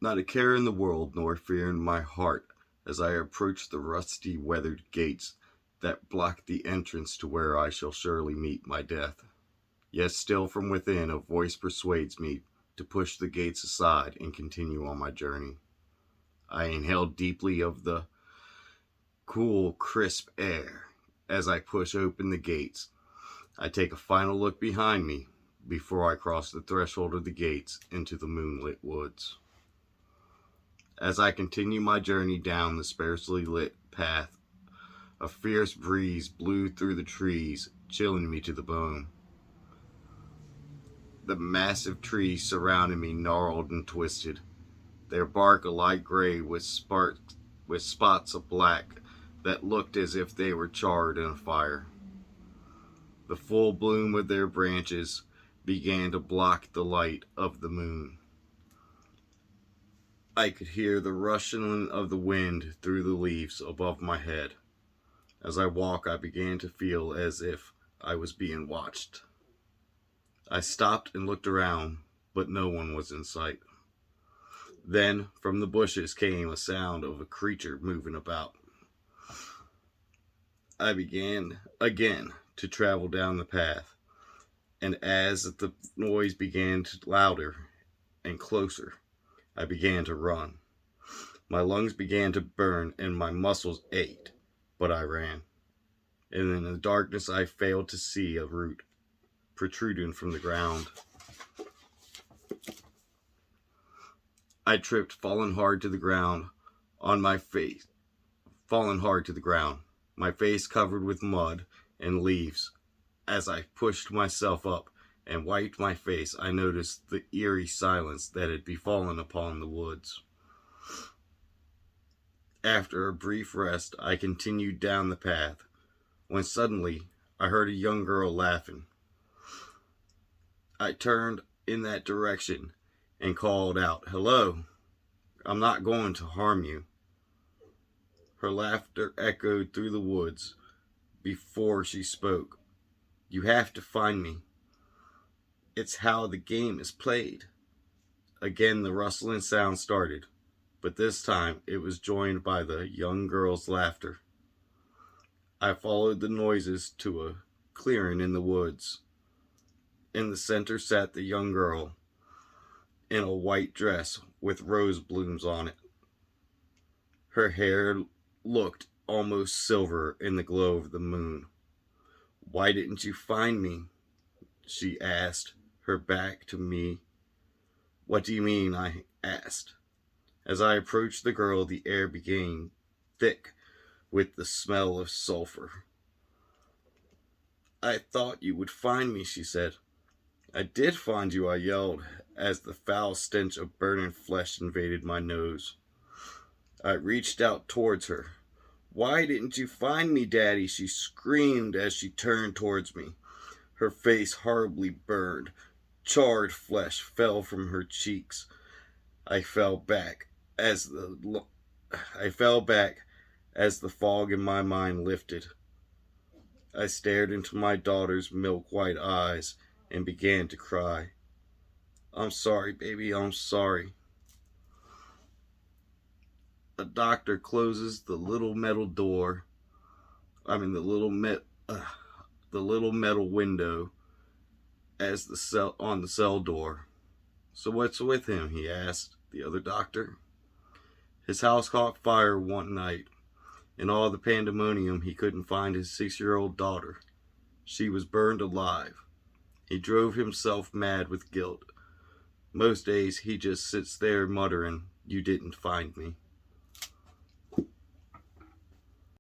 Not a care in the world, nor fear in my heart, as I approach the rusty, weathered gates that block the entrance to where I shall surely meet my death. Yet still from within a voice persuades me to push the gates aside and continue on my journey. I inhale deeply of the cool, crisp air as I push open the gates. I take a final look behind me before I cross the threshold of the gates into the moonlit woods. As I continue my journey down the sparsely lit path, a fierce breeze blew through the trees, chilling me to the bone. The massive trees surrounding me gnarled and twisted, their bark a light gray with spots of black that looked as if they were charred in a fire. The full bloom of their branches began to block the light of the moon. I could hear the rustling of the wind through the leaves above my head. As I walked, I began to feel as if I was being watched. I stopped and looked around, but no one was in sight. Then, from the bushes came a sound of a creature moving about. I began again to travel down the path, and as the noise began to louder and closer, I began to run. My lungs began to burn and my muscles ached, but I ran. And in the darkness I failed to see a root protruding from the ground. I tripped, falling hard to the ground on my face, falling hard to the ground, my face covered with mud and leaves. As I pushed myself up and wiped my face, I noticed the eerie silence that had befallen upon the woods. After a brief rest, I continued down the path, when suddenly I heard a young girl laughing. I turned in that direction and called out, "Hello, I'm not going to harm you." Her laughter echoed through the woods before she spoke. "You have to find me. It's how the game is played." Again the rustling sound started, but this time it was joined by the young girl's laughter. I followed the noises to a clearing in the woods. In the center sat the young girl in a white dress with rose blooms on it. Her hair looked almost silver in the glow of the moon. "Why didn't you find me?" she asked, her back to me. "What do you mean?" I asked. As I approached the girl, the air became thick with the smell of sulfur. "I thought you would find me," she said. "I did find you," I yelled, as the foul stench of burning flesh invaded my nose. I reached out towards her. "Why didn't you find me, Daddy?" she screamed as she turned towards me. Her face horribly burned. Charred flesh fell from her cheeks. I fell back as the fog in my mind lifted. I stared into my daughter's milk-white eyes and began to cry. "I'm sorry, baby, I'm sorry." A doctor closes the little metal door. I mean the little metal window as the cell on the cell door. "So what's with him?" he asked the other doctor. "His house caught fire one night. In all the pandemonium, he couldn't find his 6-year-old daughter. She was burned alive. He drove himself mad with guilt. Most days he just sits there muttering, 'You didn't find me.'